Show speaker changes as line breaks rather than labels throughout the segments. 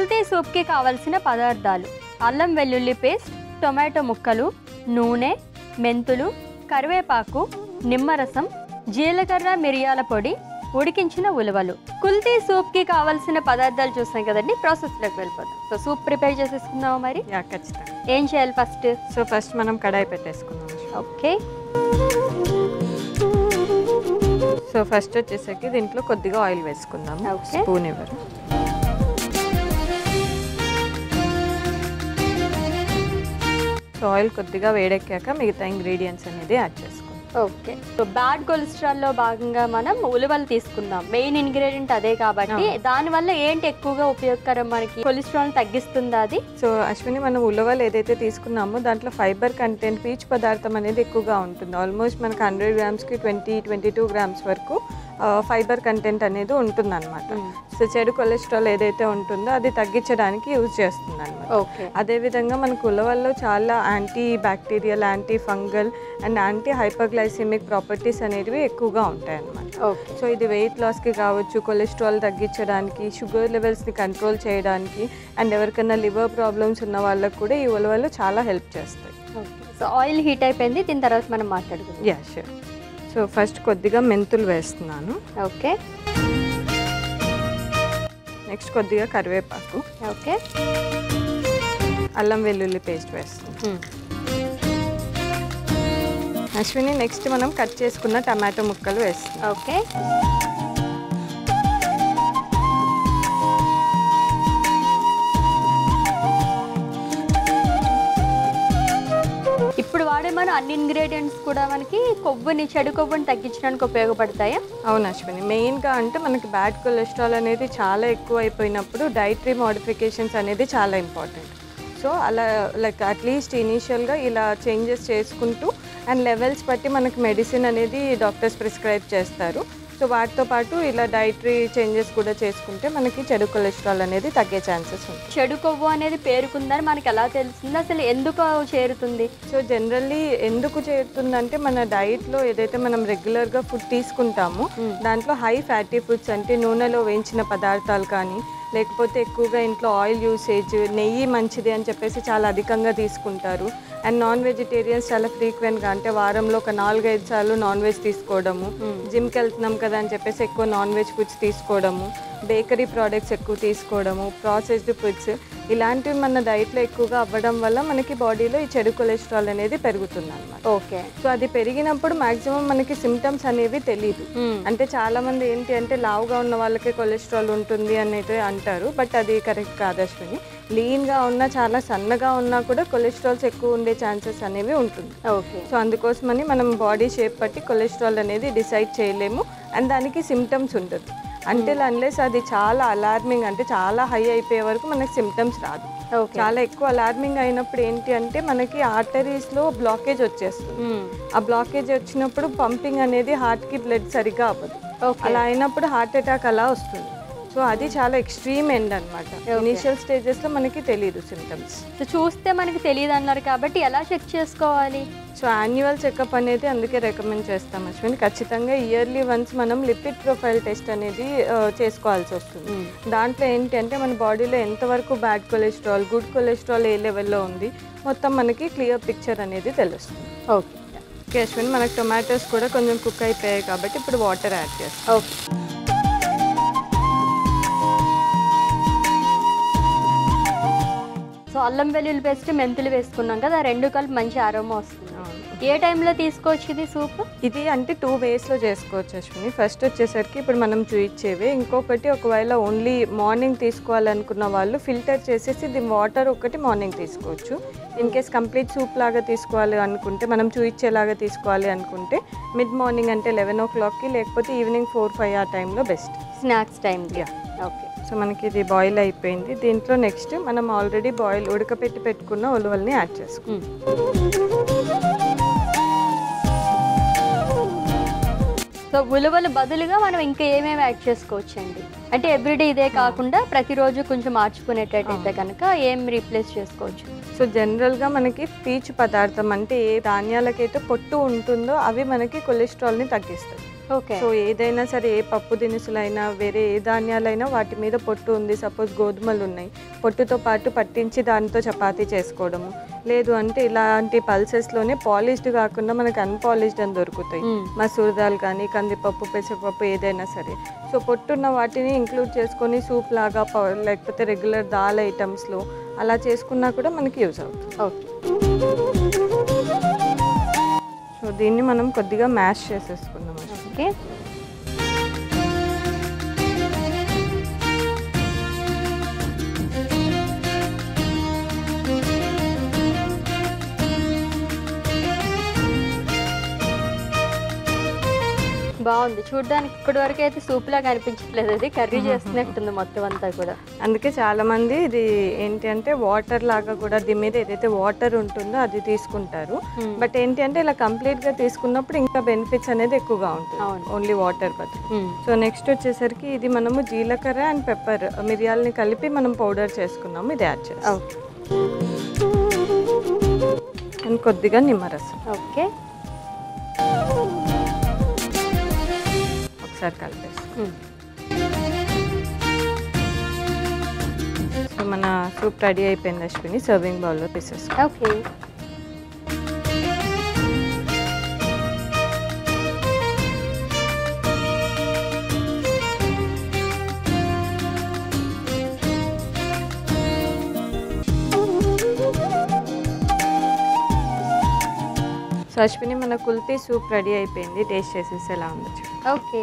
కుల్తీ సూప్కి కావలసిన పదార్థాలు: అల్లం వెల్లుల్లి పేస్ట్, టొమాటో ముక్కలు, నూనె, మెంతులు, కరివేపాకు, నిమ్మరసం, జీలకర్ర, మిరియాల పొడి, ఉడికించిన ఉలవలు. కుల్తీ సూప్కి కావాల్సిన పదార్థాలు చూసాం కదండి, ప్రాసెస్లోకి వెళ్ళిపోతాం. సో సూప్ ప్రిపేర్ చేసేసుకుందామా మరి?
ఖచ్చితంగా.
ఏం చేయాలి ఫస్ట్?
సో ఫస్ట్ మనం కడాయి పెట్టేసుకుందాం.
ఓకే.
సో ఫస్ట్ వచ్చేసరికి దీంట్లో కొద్దిగా ఆయిల్ వేసుకుందాం. స్పూన్ ఇవ్వరు. సో ఆయిల్ కొద్దిగా వేడెక్కాక మిగతా ఇంగ్రీడియంట్స్ అనేది యాడ్ చేసుకోండి.
ఓకే. సో బ్యాడ్ కొలెస్ట్రాల్లో భాగంగా మనం ఉలవలు తీసుకుందాం. మెయిన్ ఇంగ్రీడియంట్ అదే కాబట్టి దానివల్ల ఏంటి ఎక్కువగా ఉపయోగకరం, మనకి కొలెస్ట్రాల్ తగ్గిస్తుందా అది?
సో అశ్విని, మనం ఉలవలు ఏదైతే తీసుకున్నామో దాంట్లో ఫైబర్ కంటెంట్, పీచు పదార్థం అనేది ఎక్కువగా ఉంటుంది. ఆల్మోస్ట్ మనకు 100 గ్రామ్స్కి 20-22 గ్రామ్స్ వరకు ఫైబర్ కంటెంట్ అనేది ఉంటుందన్నమాట. సో చెడు కొలెస్ట్రాల్ ఏదైతే ఉంటుందో అది తగ్గించడానికి యూజ్ చేస్తుంది అనమాట. అదేవిధంగా మనకు ఉలవల్లో చాలా anti bacterial, anti fungal and anti hyperglycemic properties అనేవి ఎక్కువగా ఉంటాయి అన్నమాట. సో ఇది వెయిట్ లాస్కి కావచ్చు, కొలెస్ట్రాల్ తగ్గించడానికి, షుగర్ లెవెల్స్ని కంట్రోల్ చేయడానికి, అండ్ ఎవరికైనా లివర్ ప్రాబ్లమ్స్ ఉన్న వాళ్ళకు కూడా ఈ ఉలవలు చాలా హెల్ప్ చేస్తాయి.
సో ఆయిల్ హీట్ అయిపోయింది, దీని తర్వాత మనం మాట్లాడుకుందాం.
Yeah sure. సో ఫస్ట్ కొద్దిగా మెంతులు వేస్తున్నాను.
ఓకే.
నెక్స్ట్ కొద్దిగా కరివేపాకు.
ఓకే.
అల్లం వెల్లుల్లి పేస్ట్ వేస్తున్నాను. అశ్విని, నెక్స్ట్ మనం కట్ చేసుకున్న టమాటో ముక్కలు వేస్తాం.
ఓకే. ఇప్పుడు వాడే మన అన్ని ఇంగ్రీడియంట్స్ కూడా మనకి చెడు కొవ్వుని తగ్గించడానికి ఉపయోగపడతాయా?
అవును అశ్విని, మెయిన్గా అంటే మనకి బ్యాడ్ కొలెస్ట్రాల్ అనేది చాలా ఎక్కువ అయిపోయినప్పుడు డైటరీ మోడిఫికేషన్స్ అనేది చాలా ఇంపార్టెంట్. సో అలా లైక్ అట్లీస్ట్ ఇనీషియల్గా ఇలా చేంజెస్ చేసుకుంటూ అండ్ లెవెల్స్ బట్టి మనకి మెడిసిన్ అనేది డాక్టర్స్ ప్రిస్క్రైబ్ చేస్తారు. సో వాటితో పాటు ఇలా డైటరీ చేంజెస్ కూడా చేసుకుంటే మనకి చెడు కొలెస్ట్రాల్ అనేది తగ్గే ఛాన్సెస్ ఉంటాయి.
చెడు కొవ్వు అనేది పేరుకుందని మనకి ఎలా తెలుస్తుంది, అసలు ఎందుకు చేరుతుంది?
సో జనరల్లీ ఎందుకు చేరుతుందంటే మన డైట్లో ఏదైతే మనం రెగ్యులర్గా ఫుడ్ తీసుకుంటామో దాంట్లో హై ఫ్యాటీ ఫుడ్స్, అంటే నూనెలో వేయించిన పదార్థాలు కానీ, లేకపోతే ఎక్కువగా ఇంట్లో ఆయిల్ యూసేజ్, నెయ్యి మంచిది అని చెప్పేసి చాలా అధికంగా తీసుకుంటారు. అండ్ నాన్ వెజిటేరియన్స్ చాలా ఫ్రీక్వెంట్గా, అంటే వారంలో ఒక 4-5 సార్లు నాన్ వెజ్ తీసుకోవడము, జిమ్కి వెళ్తున్నాం కదా అని చెప్పేసి ఎక్కువ నాన్ వెజ్ ఫుడ్స్ తీసుకోవడము, బేకరీ ప్రోడక్ట్స్ ఎక్కువ తీసుకోవడము, ప్రాసెస్డ్ ఫుడ్స్, ఇలాంటివి మన డైట్లో ఎక్కువగా అవ్వడం వల్ల మనకి బాడీలో ఈ చెడు కొలెస్ట్రాల్ అనేది పెరుగుతుంది అనమాట.
ఓకే.
సో అది పెరిగినప్పుడు మాక్సిమం మనకి సిమ్టమ్స్ అనేవి తెలియదు. అంటే చాలా మంది ఏంటి అంటే లావుగా ఉన్న వాళ్ళకే కొలెస్ట్రాల్ ఉంటుంది అని అయితే అంటారు, బట్ అది కరెక్ట్ కాదు అశ్విని. లీన్గా ఉన్నా, చాలా సన్నగా ఉన్నా కూడా కొలెస్ట్రాల్స్ ఎక్కువ ఉండే ఛాన్సెస్ అనేవి ఉంటుంది.
ఓకే.
సో అందుకోసమని మనం బాడీ షేప్ బట్టి కొలెస్ట్రాల్ అనేది డిసైడ్ చేయలేము, అండ్ దానికి సిమ్టమ్స్ ఉండదు. అంటిల్ అన్లెస్ అది చాలా అలార్మింగ్, అంటే చాలా హై అయిపోయే వరకు మనకి సిమ్టమ్స్ రాదు. చాలా ఎక్కువ అలార్మింగ్ అయినప్పుడు ఏంటి అంటే మనకి ఆర్టరీస్లో బ్లాకేజ్ వచ్చేస్తుంది. ఆ బ్లాకేజ్ వచ్చినప్పుడు పంపింగ్ అనేది హార్ట్కి బ్లడ్ సరిగ్గా అవ్వదు. అలా అయినప్పుడు హార్ట్ అటాక్ అలా వస్తుంది. సో అది చాలా ఎక్స్ట్రీమ్ ఎండ్ అనమాట. ఇనిషియల్ స్టేజెస్లో మనకి తెలియదు సిమ్టమ్స్.
సో చూస్తే మనకి తెలియదు అన్నారు కాబట్టి ఎలా చెక్ చేసుకోవాలి?
సో యాన్యువల్ చెకప్ అనేది అందుకే రికమెండ్ చేస్తాం అశ్విని. ఖచ్చితంగా ఇయర్లీ వన్స్ మనం లిపిడ్ ప్రొఫైల్ టెస్ట్ అనేది చేసుకోవాల్సి వస్తుంది. దాంట్లో ఏంటి అంటే మన బాడీలో ఎంతవరకు బ్యాడ్ కొలెస్ట్రాల్, గుడ్ కొలెస్ట్రాల్ ఏ లెవెల్లో ఉంది మొత్తం మనకి క్లియర్ పిక్చర్ అనేది తెలుస్తుంది. ఓకే అశ్విని, మనకి టొమాటోస్ కూడా కొంచెం కుక్ అయిపోయాయి కాబట్టి ఇప్పుడు వాటర్ యాడ్ చేస్తాం.
ఓకే. సో అల్లం వెల్లుల్లి పేస్ట్, మెంతులు వేసుకున్నాం కదా, రెండు కలిపి మంచి అరోమా వస్తుంది. ఏ టైంలో తీసుకోవచ్చు ఇది సూప్?
ఇది అంటే 2 వేస్లో చేసుకోవచ్చు అశ్విని. ఫస్ట్ వచ్చేసరికి ఇప్పుడు మనం చూయించేవి. ఇంకొకటి, ఒకవేళ ఓన్లీ మార్నింగ్ తీసుకోవాలనుకున్న వాళ్ళు ఫిల్టర్ చేసేసి దీని వాటర్ ఒకటి మార్నింగ్ తీసుకోవచ్చు. ఇన్ కేస్ కంప్లీట్ సూప్ లాగా తీసుకోవాలి అనుకుంటే, మనం చూయించేలాగా తీసుకోవాలి అనుకుంటే మిడ్ మార్నింగ్ అంటే 11 o'clockకి, లేకపోతే ఈవినింగ్ 4-5 ఆ టైంలో బెస్ట్,
స్నాక్స్ టైంకి. ఓకే.
సో మనకి ఇది బాయిల్ అయిపోయింది. దీంట్లో నెక్స్ట్ మనం ఆల్రెడీ ఉడకపెట్టి పెట్టుకున్న ఉలవల్ని యాడ్ చేసుకుంటాం.
సో ఉలవలు బదులుగా మనం ఇంకా ఏమేమి యాడ్ చేసుకోవచ్చండి? అంటే ఎవ్రీడే ఇదే కాకుండా ప్రతిరోజు కొంచెం మార్చుకునేటట్టయితే కనుక ఏం రీప్లేస్ చేసుకోవచ్చు?
సో జనరల్గా మనకి పీచు పదార్థం, అంటే ఏ ధాన్యాలకైతే పొట్టు ఉంటుందో అవి మనకి కొలెస్ట్రాల్ని తగ్గిస్తాయి.
ఓకే.
సో ఏదైనా సరే, ఏ పప్పు దినుసులైనా, వేరే ఏ ధాన్యాలైనా వాటి మీద పొట్టు ఉంది, సపోజ్ గోధుమలు ఉన్నాయి, పొట్టుతో పాటు పట్టించి దాంతో చపాతీ చేసుకోవడము, లేదు అంటే ఇలాంటి పల్సెస్లోనే పాలిష్డ్ కాకుండా మనకి అన్పాలిష్డ్ అని దొరుకుతాయి. మసూర్ దాల్ కానీ కందిపప్పు, పెసరపప్పు ఏదైనా సరే. సో పొట్టున్న వాటిని ఇంక్లూడ్ చేసుకొని సూప్ లాగా లేకపోతే రెగ్యులర్ దాల్ ఐటమ్స్లో అలా చేసుకున్నా కూడా మనకి యూజ్ అవుతుంది.
ఓకే.
సో దీన్ని మనం కొద్దిగా మ్యాష్ చేసేసుకుందాం.
ఓకే. బాగుంది చూడడానికి. ఇప్పటి వరకు అయితే సూప్ లాగా అనిపించట్లేదు, అది కర్రీ చేస్తున్నట్టుంది మొత్తం అంతా కూడా.
అందుకే చాలా మంది ఇది ఏంటి అంటే వాటర్ లాగా కూడా దీని మీద ఏదైతే వాటర్ ఉంటుందో అది తీసుకుంటారు. బట్ ఏంటి అంటే ఇలా కంప్లీట్ గా తీసుకున్నప్పుడు ఇంకా బెనిఫిట్స్ అనేది ఎక్కువగా ఉంటుంది ఓన్లీ వాటర్ బదులు. సో నెక్స్ట్ వచ్చేసరికి ఇది మనము జీలకర్ర అండ్ పెప్పర్ మిరియాలని కలిపి మనం పౌడర్ చేసుకున్నాము, ఇది యాడ్ చేస్తాం. అండ్ కొద్దిగా నిమ్మరసం.
ఓకే.
ఒకసారి కలిపేస్తాం. సో మన సూప్ రెడీ అయిపోయింది అశ్విని, సర్వింగ్ బౌల్లో తీసేస్తాం.
ఓకే.
సో అశ్విని మన కుల్తీ సూప్ రెడీ అయిపోయింది, టేస్ట్ చేసేసి ఎలా ఉందో.
ఓకే.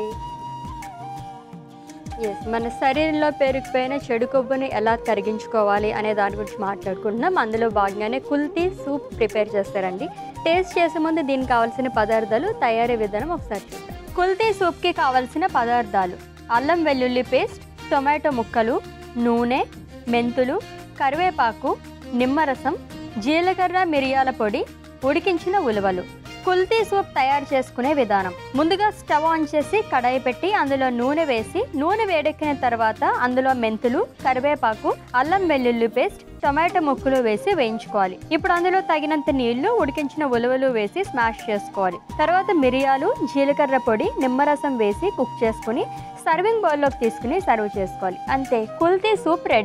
ఎస్, మన శరీరంలో పెరిగిపోయిన చెడు కొవ్వుని ఎలా కరిగించుకోవాలి అనే దాని గురించి మాట్లాడుకుంటున్నాం. అందులో భాగంగానే కుల్తీ సూప్ ప్రిపేర్ చేస్తారండి. టేస్ట్ చేసే ముందు దీనికి కావాల్సిన పదార్థాలు, తయారీ విధానం ఒకసారి చూద్దాం. కుల్తీ సూప్కి కావాల్సిన పదార్థాలు: అల్లం వెల్లుల్లి పేస్ట్, టొమాటో ముక్కలు, నూనె, మెంతులు, కరివేపాకు, నిమ్మరసం, జీలకర్ర మిరియాల పొడి, ఉడికించిన ఉలవలు. కుల్తీ సూప్ తయారు చేసుకునే విధానం: ముందుగా స్టవ్ ఆన్ చేసి కడాయి పెట్టి అందులో నూనె వేసి, నూనె వేడెక్కిన తర్వాత అందులో మెంతులు, కరివేపాకు, అల్లం వెల్లుల్లి పేస్ట్, టొమాటో ముక్కలు వేసి వేయించుకోవాలి. ఇప్పుడు అందులో తగినంత నీళ్లు, ఉడికించిన ఉలవలు వేసి స్మాష్ చేసుకోవాలి. తర్వాత మిరియాలు, జీలకర్ర పొడి, నిమ్మరసం వేసి కుక్ చేసుకుని సర్వింగ్ బౌల్లోకి తీసుకుని సర్వ్ చేసుకోవాలి. అంతే, కుల్తీ సూప్ రెడీ.